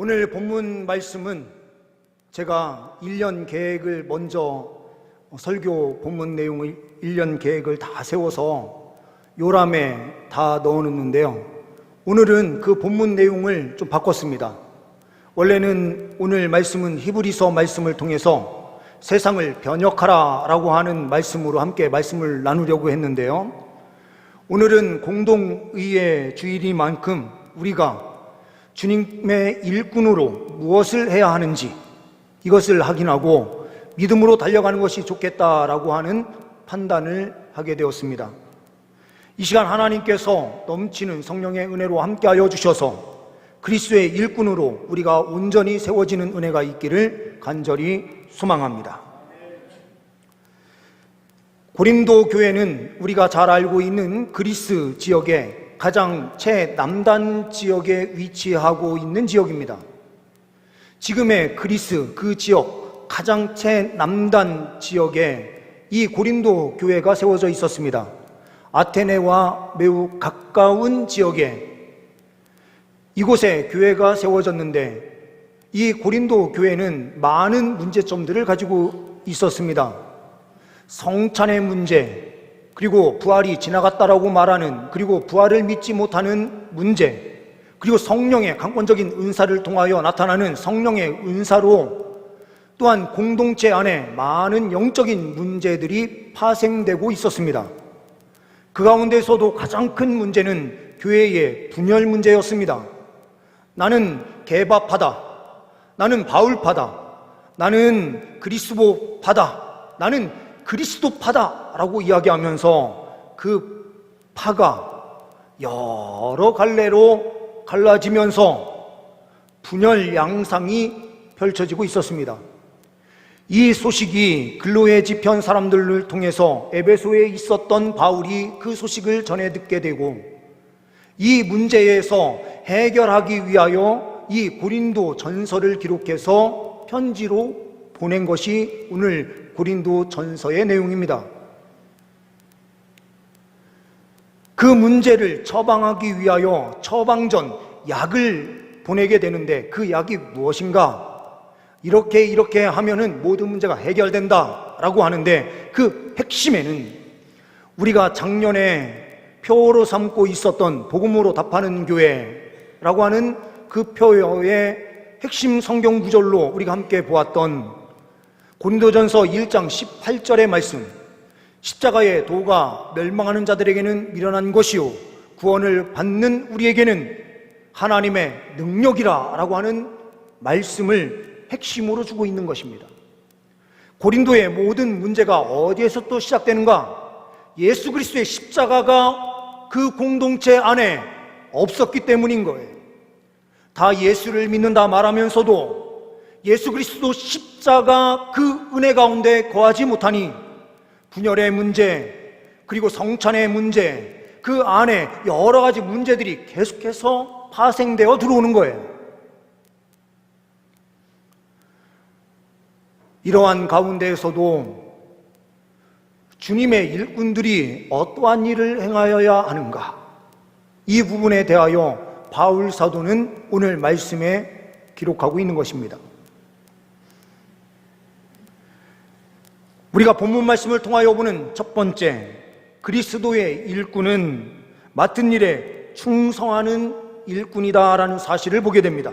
오늘 본문 말씀은 제가 1년 계획을 먼저 설교 본문 내용을 1년 계획을 다 세워서 요람에 다 넣어놓는데요. 오늘은 그 본문 내용을 좀 바꿨습니다. 원래는 오늘 말씀은 히브리서 말씀을 통해서 세상을 변혁하라 라고 하는 말씀으로 함께 말씀을 나누려고 했는데요. 오늘은 공동의의 주일이만큼 우리가 주님의 일꾼으로 무엇을 해야 하는지 이것을 확인하고 믿음으로 달려가는 것이 좋겠다라고 하는 판단을 하게 되었습니다. 이 시간 하나님께서 넘치는 성령의 은혜로 함께하여 주셔서 그리스도의 일꾼으로 우리가 온전히 세워지는 은혜가 있기를 간절히 소망합니다. 고린도 교회는 우리가 잘 알고 있는 그리스 지역의 가장 최남단 지역에 위치하고 있는 지역입니다. 지금의 그리스 그 지역 가장 최남단 지역에 이 고린도 교회가 세워져 있었습니다. 아테네와 매우 가까운 지역에 이곳에 교회가 세워졌는데 이 고린도 교회는 많은 문제점들을 가지고 있었습니다. 성찬의 문제, 그리고 부활이 지나갔다라고 말하는, 그리고 부활을 믿지 못하는 문제, 그리고 성령의 강권적인 은사를 통하여 나타나는 성령의 은사로 또한 공동체 안에 많은 영적인 문제들이 파생되고 있었습니다. 그 가운데서도 가장 큰 문제는 교회의 분열 문제였습니다. 나는 개바파다, 나는 바울파다, 나는 그리스도파다, 나는 그리스도파다 라고 이야기하면서 그 파가 여러 갈래로 갈라지면서 분열 양상이 펼쳐지고 있었습니다. 이 소식이 근로의 지편 사람들을 통해서 에베소에 있었던 바울이 그 소식을 전해 듣게 되고 이 문제에서 해결하기 위하여 이 고린도 전서를 기록해서 편지로 보낸 것이 오늘 고린도 전서의 내용입니다. 그 문제를 처방하기 위하여 처방전 약을 보내게 되는데 그 약이 무엇인가? 이렇게 하면은 모든 문제가 해결된다 라고 하는데 그 핵심에는 우리가 작년에 표어로 삼고 있었던 복음으로 답하는 교회라고 하는 그 표어의 핵심 성경 구절로 우리가 함께 보았던 고린도전서 1장 18절의 말씀, 십자가의 도가 멸망하는 자들에게는 미련한 것이요 구원을 받는 우리에게는 하나님의 능력이라 라고 하는 말씀을 핵심으로 주고 있는 것입니다. 고린도의 모든 문제가 어디에서 또 시작되는가? 예수 그리스도의 십자가가 그 공동체 안에 없었기 때문인 거예요. 다 예수를 믿는다 말하면서도 예수 그리스도 십자가 그 은혜 가운데 거하지 못하니 분열의 문제, 그리고 성찬의 문제, 그 안에 여러 가지 문제들이 계속해서 파생되어 들어오는 거예요. 이러한 가운데에서도 주님의 일꾼들이 어떠한 일을 행하여야 하는가? 이 부분에 대하여 바울 사도는 오늘 말씀에 기록하고 있는 것입니다. 우리가 본문 말씀을 통하여 보는 첫 번째, 그리스도의 일꾼은 맡은 일에 충성하는 일꾼이다라는 사실을 보게 됩니다.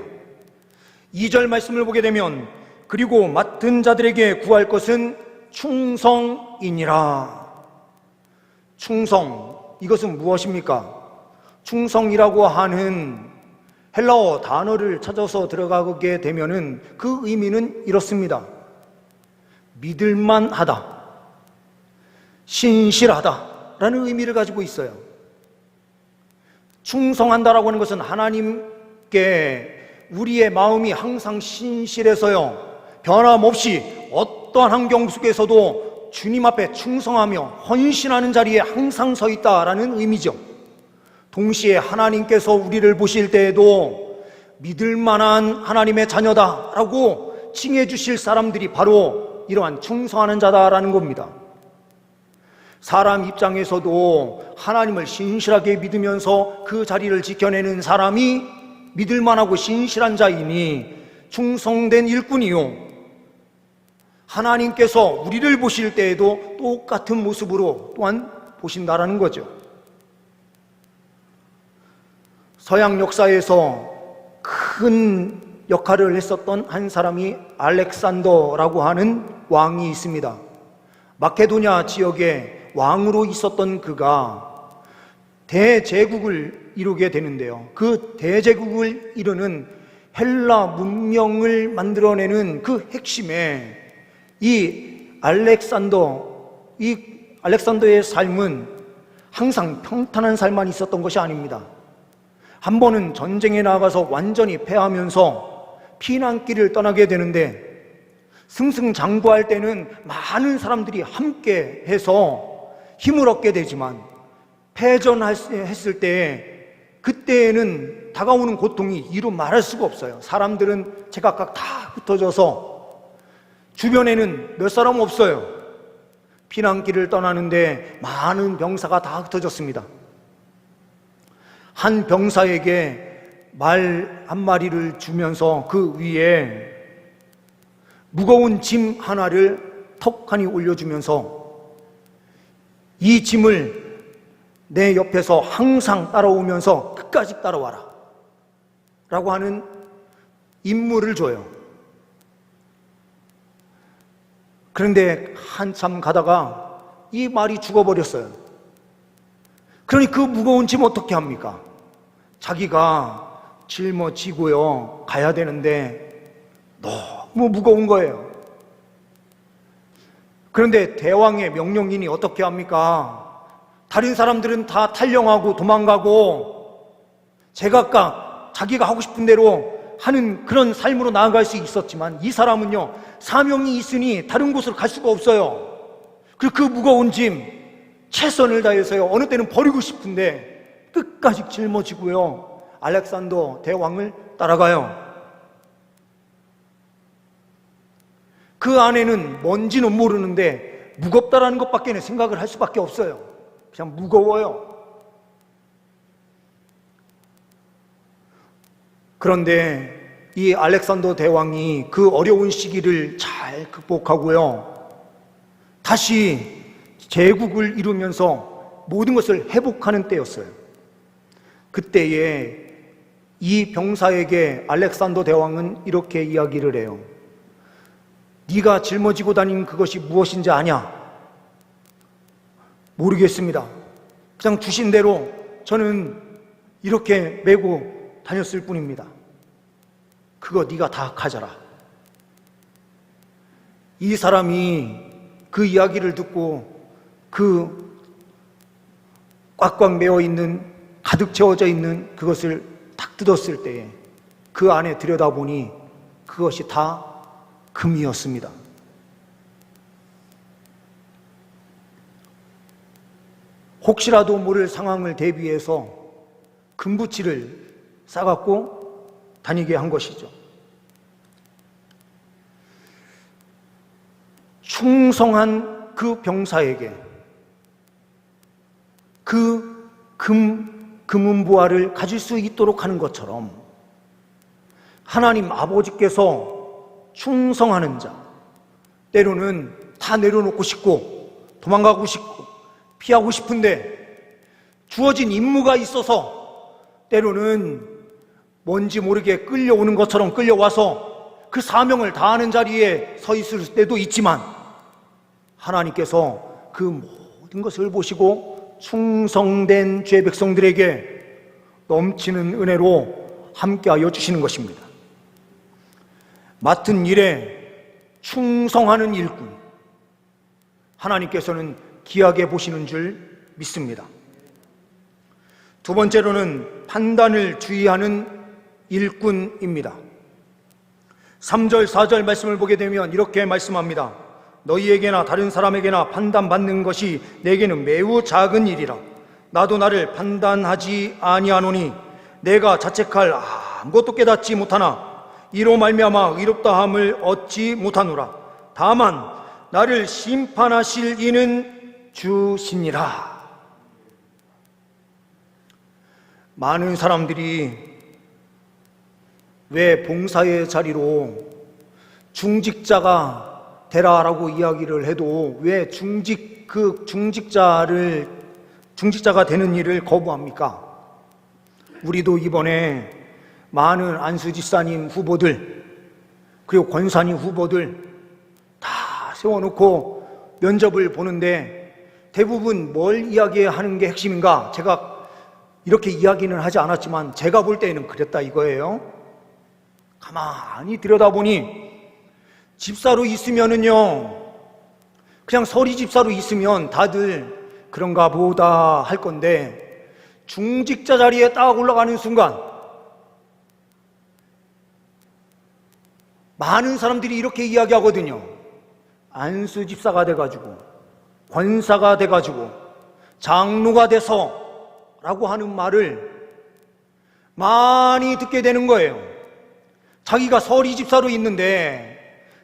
2절 말씀을 보게 되면 그리고 맡은 자들에게 구할 것은 충성이니라. 충성, 이것은 무엇입니까? 충성이라고 하는 헬라어 단어를 찾아서 들어가게 되면은 그 의미는 이렇습니다. 믿을만하다, 신실하다라는 의미를 가지고 있어요. 충성한다라고 하는 것은 하나님께 우리의 마음이 항상 신실해서요, 변함없이 어떠한 환경 속에서도 주님 앞에 충성하며 헌신하는 자리에 항상 서 있다라는 의미죠. 동시에 하나님께서 우리를 보실 때에도 믿을 만한 하나님의 자녀다라고 칭해 주실 사람들이 바로 이러한 충성하는 자다라는 겁니다. 사람 입장에서도 하나님을 신실하게 믿으면서 그 자리를 지켜내는 사람이 믿을만하고 신실한 자이니 충성된 일꾼이요, 하나님께서 우리를 보실 때에도 똑같은 모습으로 또한 보신다라는 거죠. 서양 역사에서 큰 역할을 했었던 한 사람이 알렉산더라고 하는 왕이 있습니다. 마케도냐 지역에 왕으로 있었던 그가 대제국을 이루게 되는데요, 그 대제국을 이루는 헬라 문명을 만들어내는 그 핵심에 이 알렉산더의 삶은 항상 평탄한 삶만 있었던 것이 아닙니다. 한 번은 전쟁에 나가서 완전히 패하면서 피난길을 떠나게 되는데, 승승장구할 때는 많은 사람들이 함께 해서 힘을 얻게 되지만, 패전했을 때 그때에는 다가오는 고통이 이루 말할 수가 없어요. 사람들은 제각각 다 흩어져서 주변에는 몇 사람 없어요. 피난길을 떠나는데 많은 병사가 다 흩어졌습니다. 한 병사에게 말 한 마리를 주면서 그 위에 무거운 짐 하나를 턱하니 올려주면서 이 짐을 내 옆에서 항상 따라오면서 끝까지 따라와라 라고 하는 임무를 줘요. 그런데 한참 가다가 이 말이 죽어버렸어요. 그러니 그 무거운 짐 어떻게 합니까? 자기가 짊어지고요 가야 되는데 너무 무거운 거예요. 그런데 대왕의 명령이니 어떻게 합니까? 다른 사람들은 다 탈영하고 도망가고 제각각 자기가 하고 싶은 대로 하는 그런 삶으로 나아갈 수 있었지만, 이 사람은요 사명이 있으니 다른 곳으로 갈 수가 없어요. 그리고 그 무거운 짐 최선을 다해서요 어느 때는 버리고 싶은데 끝까지 짊어지고요 알렉산더 대왕을 따라가요. 그 안에는 뭔지는 모르는데 무겁다라는 것밖에 생각을 할 수밖에 없어요. 그냥 무거워요. 그런데 이 알렉산더 대왕이 그 어려운 시기를 잘 극복하고요 다시 제국을 이루면서 모든 것을 회복하는 때였어요. 그때에 이 병사에게 알렉산더 대왕은 이렇게 이야기를 해요. 네가 짊어지고 다닌 그것이 무엇인지 아냐? 모르겠습니다. 그냥 주신 대로 저는 이렇게 메고 다녔을 뿐입니다. 그거 네가 다 가져라. 이 사람이 그 이야기를 듣고 그 꽉꽉 메어 있는, 가득 채워져 있는 그것을 탁 뜯었을 때에 그 안에 들여다보니 그것이 다 금이었습니다. 혹시라도 모를 상황을 대비해서 금부치를 싸갖고 다니게 한 것이죠. 충성한 그 병사에게 그 금은보화를 가질 수 있도록 하는 것처럼, 하나님 아버지께서 충성하는 자, 때로는 다 내려놓고 싶고 도망가고 싶고 피하고 싶은데 주어진 임무가 있어서 때로는 뭔지 모르게 끌려오는 것처럼 끌려와서 그 사명을 다하는 자리에 서 있을 때도 있지만, 하나님께서 그 모든 것을 보시고 충성된 죄 백성들에게 넘치는 은혜로 함께하여 주시는 것입니다. 맡은 일에 충성하는 일꾼, 하나님께서는 귀하게 보시는 줄 믿습니다. 두 번째로는 판단을 주의하는 일꾼입니다. 3절, 4절 말씀을 보게 되면 이렇게 말씀합니다. 너희에게나 다른 사람에게나 판단받는 것이 내게는 매우 작은 일이라. 나도 나를 판단하지 아니하노니 내가 자책할 아무것도 깨닫지 못하나 이로 말미암아 의롭다함을 얻지 못하노라. 다만 나를 심판하실 이는 주시니라. 많은 사람들이 왜 봉사의 자리로 중직자가 되라라고 이야기를 해도 왜 중직자가 되는 일을 거부합니까? 우리도 이번에 많은 안수집사님 후보들 그리고 권사님 후보들 다 세워놓고 면접을 보는데 대부분 뭘 이야기하는 게 핵심인가? 제가 이렇게 이야기는 하지 않았지만 제가 볼 때는 그랬다 이거예요. 가만히 들여다보니 집사로 있으면은요, 그냥 서리 집사로 있으면 다들 그런가 보다 할 건데 중직자 자리에 딱 올라가는 순간 많은 사람들이 이렇게 이야기하거든요. 안수 집사가 돼가지고 권사가 돼가지고 장로가 돼서 라고 하는 말을 많이 듣게 되는 거예요. 자기가 서리 집사로 있는데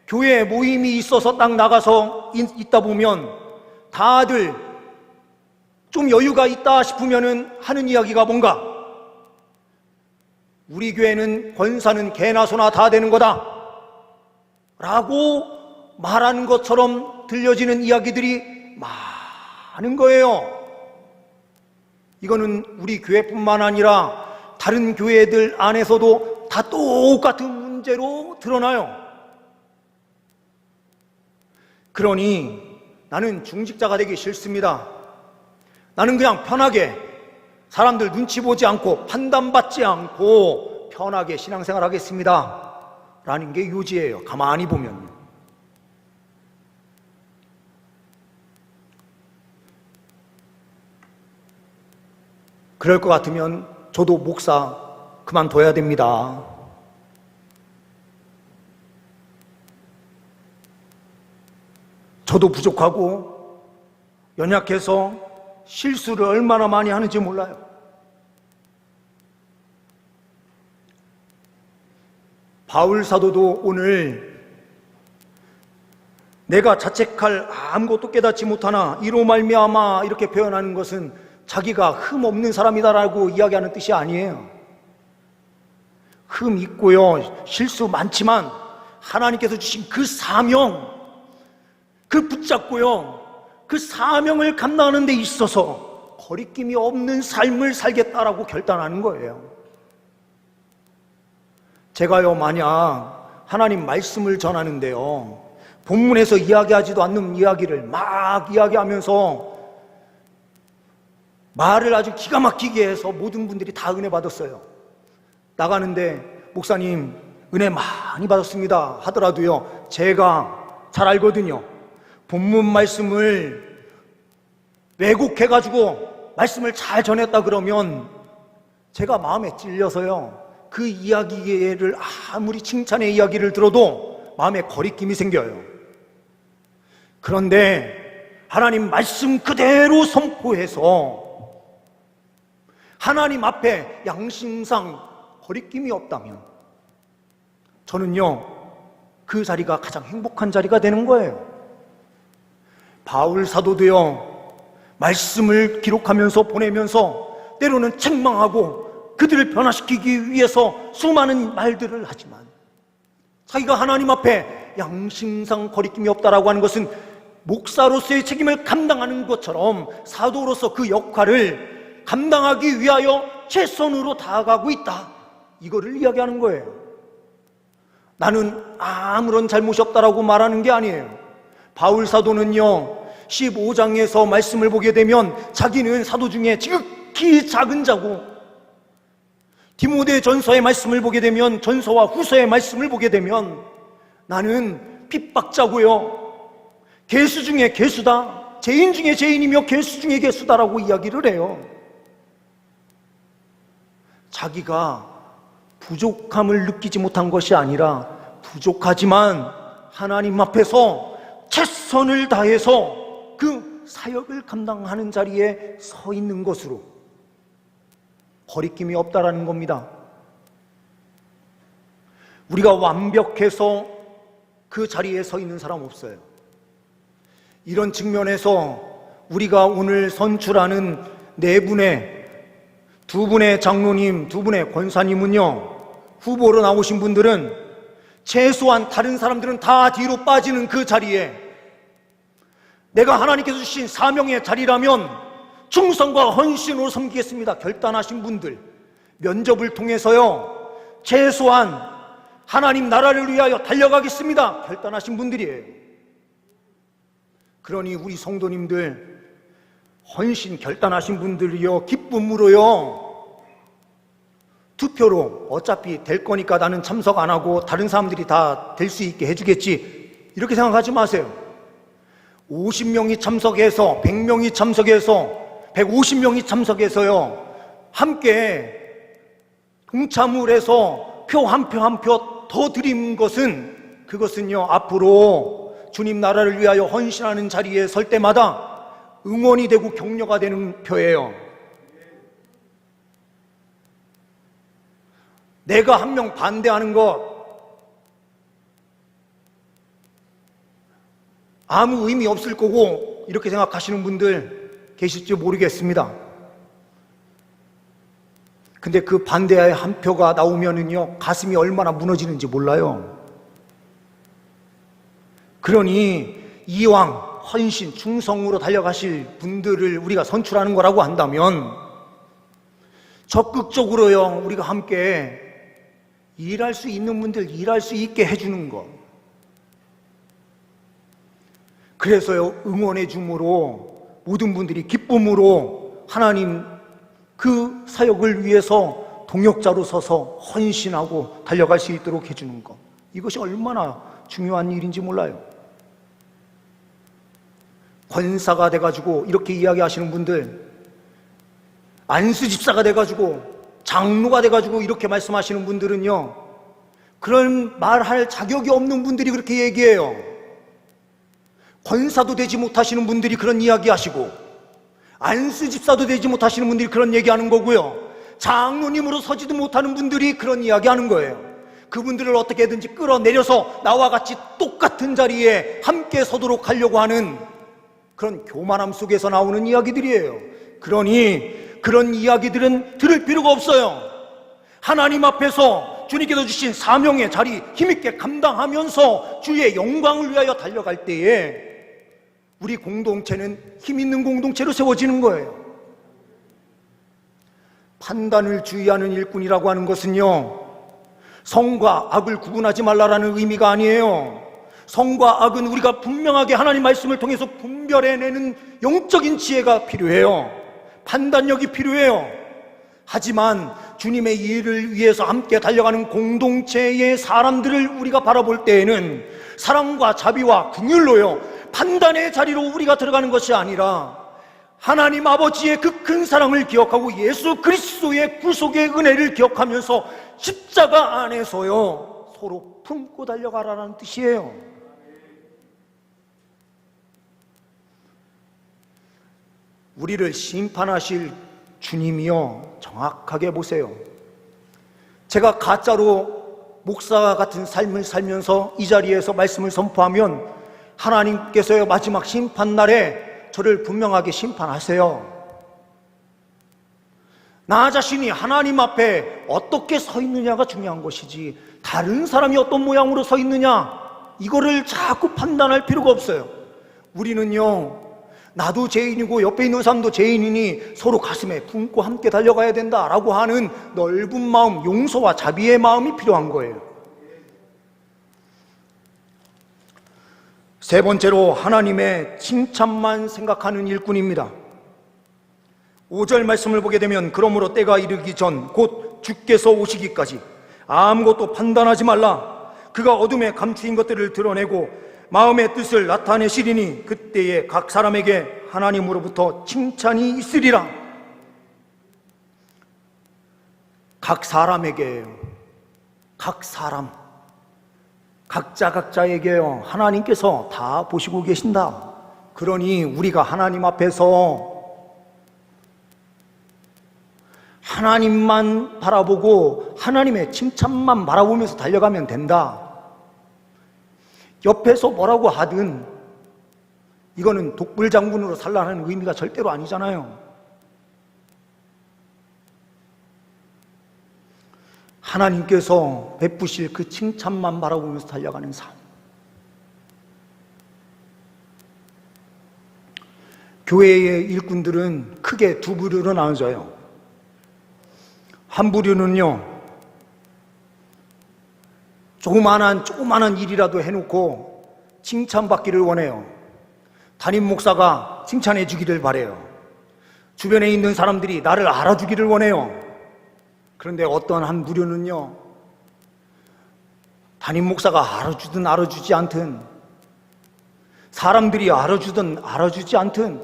교회 모임이 있어서 딱 나가서 있다 보면 다들 좀 여유가 있다 싶으면은 하는 이야기가 뭔가 우리 교회는 권사는 개나 소나 다 되는 거다 라고 말하는 것처럼 들려지는 이야기들이 많은 거예요. 이거는 우리 교회뿐만 아니라 다른 교회들 안에서도 다 똑같은 문제로 드러나요. 그러니 나는 중직자가 되기 싫습니다. 나는 그냥 편하게 사람들 눈치 보지 않고 판단받지 않고 편하게 신앙생활 하겠습니다 라는 게 요지예요. 가만히 보면 그럴 것 같으면 저도 목사 그만둬야 됩니다. 저도 부족하고 연약해서 실수를 얼마나 많이 하는지 몰라요. 바울 사도도 오늘 내가 자책할 아무것도 깨닫지 못하나 이로 말미암아 이렇게 표현하는 것은 자기가 흠 없는 사람이다라고 이야기하는 뜻이 아니에요. 흠 있고요, 실수 많지만 하나님께서 주신 그 사명, 그 붙잡고요, 그 사명을 감당하는 데 있어서 거리낌이 없는 삶을 살겠다라고 결단하는 거예요. 제가요, 만약 하나님 말씀을 전하는데요, 본문에서 이야기하지도 않는 이야기를 막 이야기하면서 말을 아주 기가 막히게 해서 모든 분들이 다 은혜 받았어요. 나가는데 목사님 은혜 많이 받았습니다 하더라도요, 제가 잘 알거든요. 본문 말씀을 왜곡해가지고 말씀을 잘 전했다 그러면 제가 마음에 찔려서요, 그 이야기를 아무리 칭찬의 이야기를 들어도 마음에 거리낌이 생겨요. 그런데 하나님 말씀 그대로 선포해서 하나님 양심상 거리낌이 없다면 저는요, 그 자리가 가장 행복한 자리가 되는 거예요. 바울 사도도요, 말씀을 기록하면서 보내면서 때로는 책망하고 그들을 변화시키기 위해서 수많은 말들을 하지만 자기가 하나님 앞에 양심상 거리낌이 없다라고 하는 것은 목사로서의 책임을 감당하는 것처럼 사도로서 그 역할을 감당하기 위하여 최선으로 다가가고 있다, 이거를 이야기하는 거예요. 나는 아무런 잘못이 없다라고 말하는 게 아니에요. 바울 사도는요, 15장에서 말씀을 보게 되면 자기는 사도 중에 지극히 작은 자고, 디모데 전서의 말씀을 보게 되면, 전서와 후서의 말씀을 보게 되면 나는 핍박자고요, 괴수 중에 괴수다, 죄인 중에 죄인이며 괴수 중에 괴수다라고 이야기를 해요. 자기가 부족함을 느끼지 못한 것이 아니라 부족하지만 하나님 앞에서 최선을 다해서 그 사역을 감당하는 자리에 서 있는 것으로 거리낌이 없다라는 겁니다. 우리가 완벽해서 그 자리에 서 있는 사람 없어요. 이런 측면에서 우리가 오늘 선출하는 두 분의 장로님, 두 분의 권사님은요, 후보로 나오신 분들은 최소한 다른 사람들은 다 뒤로 빠지는 그 자리에 내가 하나님께서 주신 사명의 자리라면 충성과 헌신으로 섬기겠습니다 결단하신 분들, 면접을 통해서요 최소한 하나님 나라를 위하여 달려가겠습니다 결단하신 분들이에요. 그러니 우리 성도님들, 헌신 결단하신 분들이요 기쁨으로요 투표로 어차피 될 거니까 나는 참석 안 하고 다른 사람들이 다 될 수 있게 해주겠지, 이렇게 생각하지 마세요. 50명이 참석해서 100명이 참석해서 150명이 참석해서요 함께 동참을 해서 표 한 표 한 표 더 드린 것은, 그것은요 앞으로 주님 나라를 위하여 헌신하는 자리에 설 때마다 응원이 되고 격려가 되는 표예요. 내가 한 명 반대하는 것 아무 의미 없을 거고 이렇게 생각하시는 분들 계실지 모르겠습니다. 근데 그 반대의 한 표가 나오면은요 가슴이 얼마나 무너지는지 몰라요. 그러니 이왕 헌신, 충성으로 달려가실 분들을 우리가 선출하는 거라고 한다면 적극적으로요 우리가 함께 일할 수 있는 분들 일할 수 있게 해주는 것, 그래서요 응원해 줌으로 모든 분들이 기쁨으로 하나님 그 사역을 위해서 동역자로 서서 헌신하고 달려갈 수 있도록 해주는 것, 이것이 얼마나 중요한 일인지 몰라요. 권사가 돼가지고 이렇게 이야기하시는 분들, 안수 집사가 돼가지고 장로가 돼가지고 이렇게 말씀하시는 분들은요 그런 말할 자격이 없는 분들이 그렇게 얘기해요. 권사도 되지 못하시는 분들이 그런 이야기 하시고 안수 집사도 되지 못하시는 분들이 그런 얘기하는 거고요, 장로님으로 서지도 못하는 분들이 그런 이야기 하는 거예요. 그분들을 어떻게든지 끌어내려서 나와 같이 똑같은 자리에 함께 서도록 하려고 하는 그런 교만함 속에서 나오는 이야기들이에요. 그러니 그런 이야기들은 들을 필요가 없어요. 하나님 앞에서 주님께서 주신 사명의 자리 힘있게 감당하면서 주의 영광을 위하여 달려갈 때에 우리 공동체는 힘있는 공동체로 세워지는 거예요. 판단을 주의하는 일꾼이라고 하는 것은요 성과 악을 구분하지 말라라는 의미가 아니에요. 성과 악은 우리가 분명하게 하나님 말씀을 통해서 분별해내는 영적인 지혜가 필요해요. 판단력이 필요해요. 하지만 주님의 일을 위해서 함께 달려가는 공동체의 사람들을 우리가 바라볼 때에는 사랑과 자비와 긍휼로요 판단의 자리로 우리가 들어가는 것이 아니라 하나님 아버지의 그 큰 사랑을 기억하고 예수 그리스도의 구속의 은혜를 기억하면서 십자가 안에서요 서로 품고 달려가라는 뜻이에요. 우리를 심판하실 주님이요 정확하게 보세요. 제가 가짜로 목사 같은 삶을 살면서 이 자리에서 말씀을 선포하면 하나님께서요 마지막 심판날에 저를 분명하게 심판하세요. 나 자신이 하나님 앞에 어떻게 서 있느냐가 중요한 것이지 다른 사람이 어떤 모양으로 서 있느냐 이거를 자꾸 판단할 필요가 없어요. 우리는요 나도 죄인이고 옆에 있는 사람도 죄인이니 서로 가슴에 품고 함께 달려가야 된다라고 하는 넓은 마음, 용서와 자비의 마음이 필요한 거예요. 세 번째로 하나님의 칭찬만 생각하는 일꾼입니다. 5절 말씀을 보게 되면 그러므로 때가 이르기 전 곧 주께서 오시기까지 아무것도 판단하지 말라. 그가 어둠에 감추인 것들을 드러내고 마음의 뜻을 나타내시리니 그때에 각 사람에게 하나님으로부터 칭찬이 있으리라. 각 사람에게요. 각 사람, 각자에게요 하나님께서 다 보시고 계신다. 그러니 우리가 하나님 앞에서 하나님만 바라보고 하나님의 칭찬만 바라보면서 달려가면 된다. 옆에서 뭐라고 하든 이거는 독불장군으로 살라는 의미가 절대로 아니잖아요. 하나님께서 베푸실 그 칭찬만 바라보면서 달려가는 삶. 교회의 일꾼들은 크게 두 부류로 나눠져요. 한 부류는요, 조그만한 일이라도 해놓고 칭찬받기를 원해요. 담임 목사가 칭찬해 주기를 바래요. 주변에 있는 사람들이 나를 알아주기를 원해요. 그런데 어떤 한 부류는요, 담임 목사가 알아주든 알아주지 않든, 사람들이 알아주든 알아주지 않든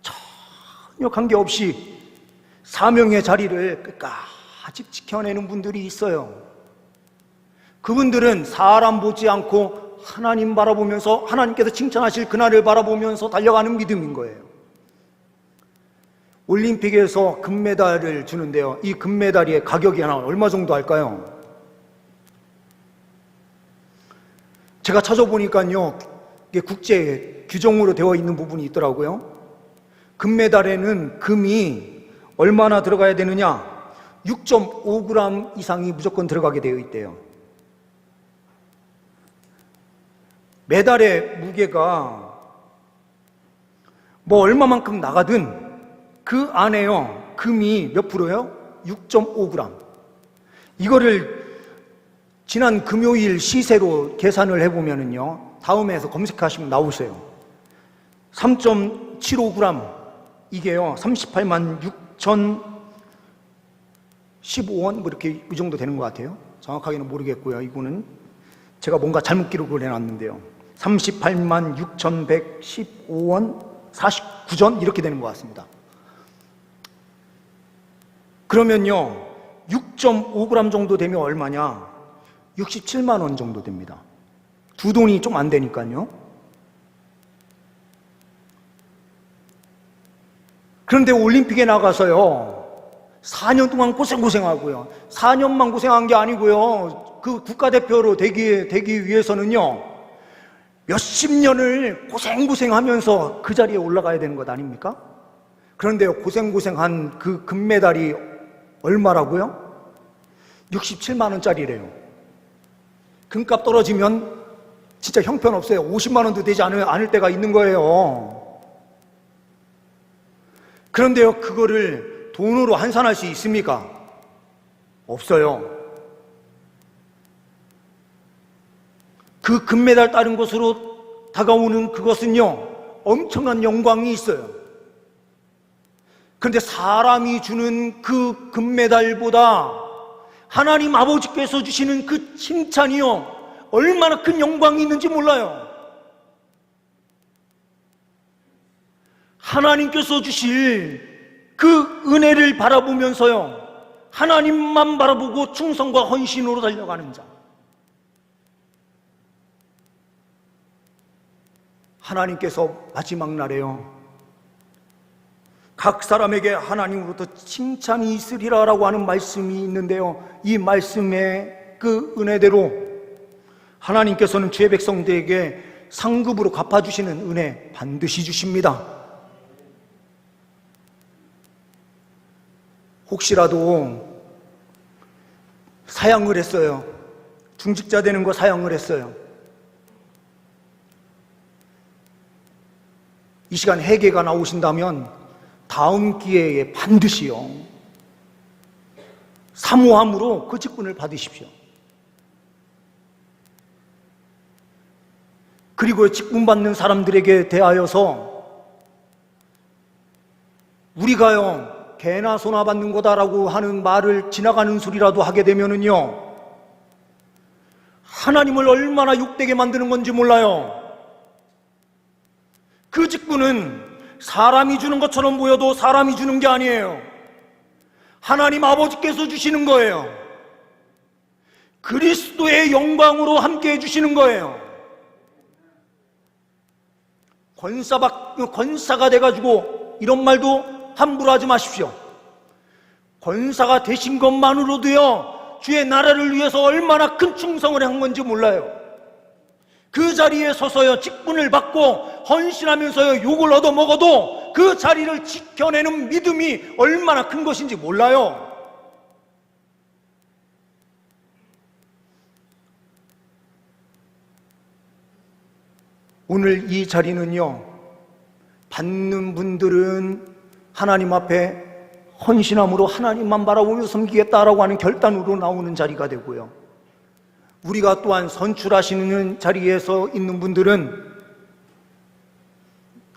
전혀 관계없이 사명의 자리를 끝까지 지켜내는 분들이 있어요. 그분들은 사람 보지 않고 하나님 바라보면서, 하나님께서 칭찬하실 그날을 바라보면서 달려가는 믿음인 거예요. 올림픽에서 금메달을 주는데요, 이 금메달의 가격이 얼마 정도 할까요? 제가 찾아보니까요, 이게 국제 규정으로 되어 있는 부분이 있더라고요. 금메달에는 금이 얼마나 들어가야 되느냐? 6.5g 이상이 무조건 들어가게 되어 있대요. 메달의 무게가 뭐 얼마만큼 나가든 그 안에요, 금이 몇 프로요? 6.5g. 이거를 지난 금요일 시세로 계산을 해보면은요, 다음에서 검색하시면 나오세요. 3.75g, 이게요 38만 6,015원 뭐 이렇게 이 정도 되는 것 같아요. 정확하게는 모르겠고요. 이거는 제가 뭔가 잘못 기록을 해놨는데요, 38만 6,115원 49전 이렇게 되는 것 같습니다. 그러면요, 6.5g 정도 되면 얼마냐? 67만 원 정도 됩니다. 두 돈이 좀 안 되니까요. 그런데 올림픽에 나가서요, 4년 동안 고생하고요. 4년만 고생한 게 아니고요, 그 국가대표로 되기 위해서는요, 몇십 년을 고생하면서 그 자리에 올라가야 되는 것 아닙니까? 그런데요, 고생한 그 금메달이 얼마라고요? 67만 원짜리래요. 금값 떨어지면 진짜 형편없어요. 50만 원도 되지 않을 때가 있는 거예요. 그런데요, 그거를 돈으로 환산할 수 있습니까? 없어요. 그 금메달 따른 것으로 다가오는 그것은요, 엄청난 영광이 있어요. 그런데 사람이 주는 그 금메달보다 하나님 아버지께서 주시는 그 칭찬이요, 얼마나 큰 영광이 있는지 몰라요. 하나님께서 주실 그 은혜를 바라보면서요, 하나님만 바라보고 충성과 헌신으로 달려가는 자, 하나님께서 마지막 날에요, 각 사람에게 하나님으로부터 칭찬이 있으리라 라고 하는 말씀이 있는데요, 이 말씀의 그 은혜대로 하나님께서는 주의 백성들에게 상급으로 갚아주시는 은혜 반드시 주십니다. 혹시라도 사양을 했어요, 중직자 되는 거 사양을 했어요, 이 시간 회개가 나오신다면 다음 기회에 반드시요, 사모함으로 그 직분을 받으십시오. 그리고 직분 받는 사람들에게 대하여서 우리가요, 개나 소나 받는 거다라고 하는 말을 지나가는 소리라도 하게 되면은요, 하나님을 얼마나 욕되게 만드는 건지 몰라요. 그 직분은 사람이 주는 것처럼 보여도 사람이 주는 게 아니에요. 하나님 아버지께서 주시는 거예요. 그리스도의 영광으로 함께 해주시는 거예요. 권사가 돼가지고 이런 말도 함부로 하지 마십시오. 권사가 되신 것만으로도요, 주의 나라를 위해서 얼마나 큰 충성을 한 건지 몰라요. 그 자리에 서서요, 직분을 받고 헌신하면서요, 욕을 얻어 먹어도 그 자리를 지켜내는 믿음이 얼마나 큰 것인지 몰라요. 오늘 이 자리는요, 받는 분들은 하나님 앞에 헌신함으로 하나님만 바라보며 섬기겠다라고 하는 결단으로 나오는 자리가 되고요, 우리가 또한 선출하시는 자리에서 있는 분들은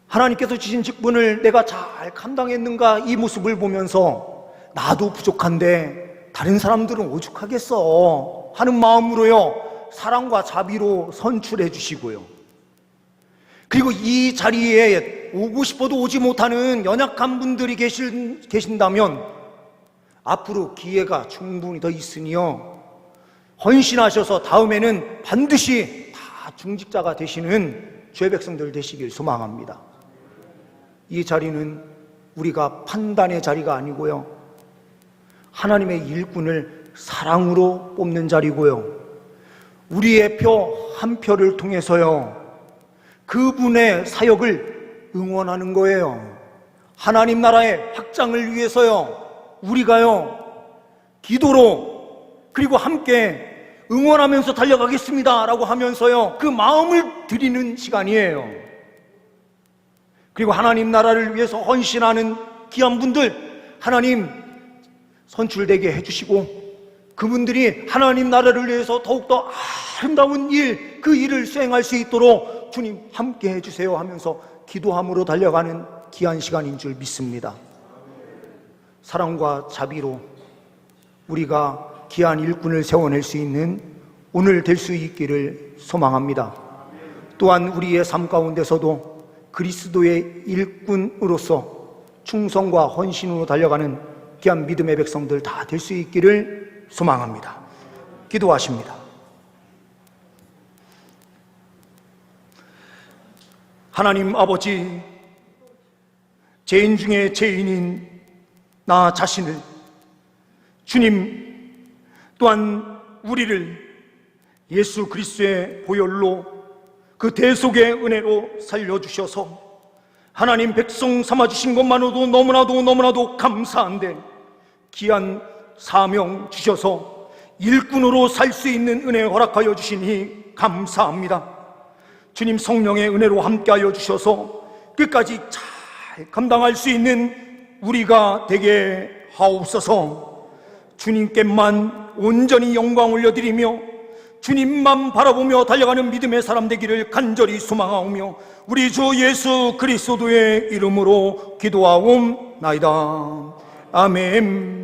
하나님께서 주신 직분을 내가 잘 감당했는가, 이 모습을 보면서 나도 부족한데 다른 사람들은 오죽하겠어 하는 마음으로요, 사랑과 자비로 선출해 주시고요, 그리고 이 자리에 오고 싶어도 오지 못하는 연약한 분들이 계신다면 앞으로 기회가 충분히 더 있으니요, 헌신하셔서 다음에는 반드시 다 중직자가 되시는 주의 백성들 되시길 소망합니다. 이 자리는 우리가 판단의 자리가 아니고요, 하나님의 일꾼을 사랑으로 뽑는 자리고요, 우리의 표 한 표를 통해서요, 그분의 사역을 응원하는 거예요. 하나님 나라의 확장을 위해서요, 우리가요 기도로 그리고 함께 응원하면서 달려가겠습니다 라고 하면서요, 그 마음을 드리는 시간이에요. 그리고 하나님 나라를 위해서 헌신하는 귀한 분들 하나님 선출되게 해주시고, 그분들이 하나님 나라를 위해서 더욱더 아름다운 일, 그 일을 수행할 수 있도록 주님 함께 해주세요 하면서 기도함으로 달려가는 귀한 시간인 줄 믿습니다. 사랑과 자비로 우리가 귀한 일꾼을 세워낼 수 있는 오늘 될 수 있기를 소망합니다. 또한 우리의 삶 가운데서도 그리스도의 일꾼으로서 충성과 헌신으로 달려가는 귀한 믿음의 백성들 다 될 수 있기를 소망합니다. 기도하십니다. 하나님 아버지, 죄인 중에 죄인인 나 자신을, 주님 또한 우리를 예수 그리스도의 보혈로 그 대속의 은혜로 살려주셔서 하나님 백성 삼아주신 것만으로도 너무나도 감사한데, 귀한 사명 주셔서 일꾼으로 살 수 있는 은혜 허락하여 주시니 감사합니다. 주님 성령의 은혜로 함께하여 주셔서 끝까지 잘 감당할 수 있는 우리가 되게 하옵소서. 주님께만 온전히 영광 올려드리며 주님만 바라보며 달려가는 믿음의 사람 되기를 간절히 소망하오며 우리 주 예수 그리스도의 이름으로 기도하옵나이다. 아멘.